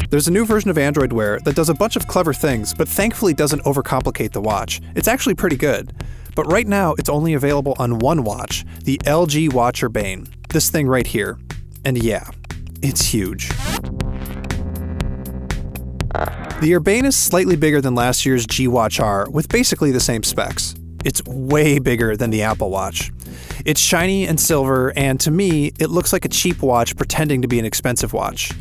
There's a new version of Android Wear that does a bunch of clever things, but thankfully doesn't overcomplicate the watch. It's actually pretty good. But right now, it's only available on one watch, the LG Watch Urbane. This thing right here. And yeah, it's huge. The Urbane is slightly bigger than last year's G Watch R, with basically the same specs. It's way bigger than the Apple Watch. It's shiny and silver, and to me, it looks like a cheap watch pretending to be an expensive watch.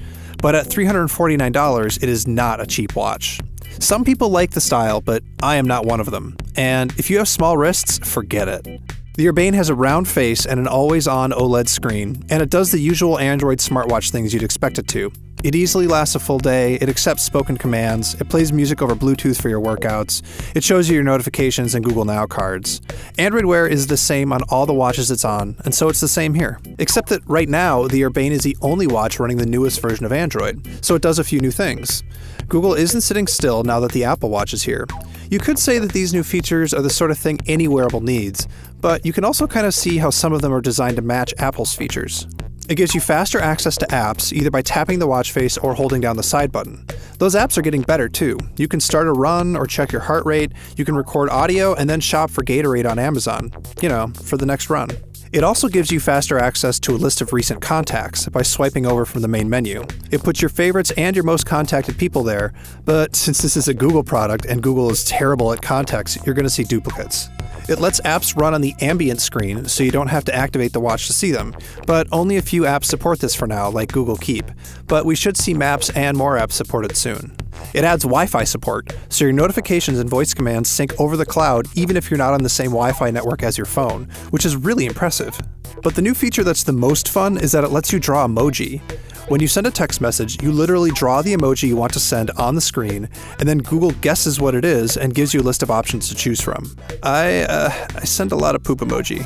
But at $349, it is not a cheap watch. Some people like the style, but I am not one of them. And if you have small wrists, forget it. The Urbane has a round face and an always-on OLED screen, and it does the usual Android smartwatch things you'd expect it to. It easily lasts a full day, it accepts spoken commands, it plays music over Bluetooth for your workouts, it shows you your notifications and Google Now cards. Android Wear is the same on all the watches it's on, and so it's the same here. Except that right now, the Urbane is the only watch running the newest version of Android, so it does a few new things. Google isn't sitting still now that the Apple Watch is here. You could say that these new features are the sort of thing any wearable needs, but you can also kind of see how some of them are designed to match Apple's features. It gives you faster access to apps, either by tapping the watch face or holding down the side button. Those apps are getting better too. You can start a run or check your heart rate, you can record audio and then shop for Gatorade on Amazon, you know, for the next run. It also gives you faster access to a list of recent contacts by swiping over from the main menu. It puts your favorites and your most contacted people there, but since this is a Google product and Google is terrible at contacts, you're going to see duplicates. It lets apps run on the ambient screen, so you don't have to activate the watch to see them, but only a few apps support this for now, like Google Keep, but we should see Maps and more apps supported soon. It adds Wi-Fi support, so your notifications and voice commands sync over the cloud even if you're not on the same Wi-Fi network as your phone, which is really impressive. But the new feature that's the most fun is that it lets you draw emoji. When you send a text message, you literally draw the emoji you want to send on the screen, and then Google guesses what it is and gives you a list of options to choose from. I send a lot of poop emoji.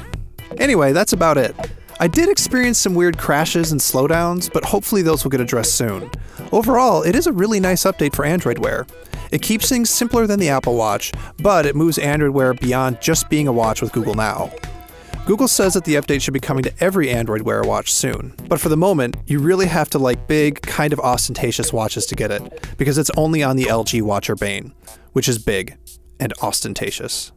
Anyway, that's about it. I did experience some weird crashes and slowdowns, but hopefully those will get addressed soon. Overall, it is a really nice update for Android Wear. It keeps things simpler than the Apple Watch, but it moves Android Wear beyond just being a watch with Google Now. Google says that the update should be coming to every Android Wear watch soon, but for the moment, you really have to like big, kind of ostentatious watches to get it, because it's only on the LG Watch Urbane, which is big and ostentatious.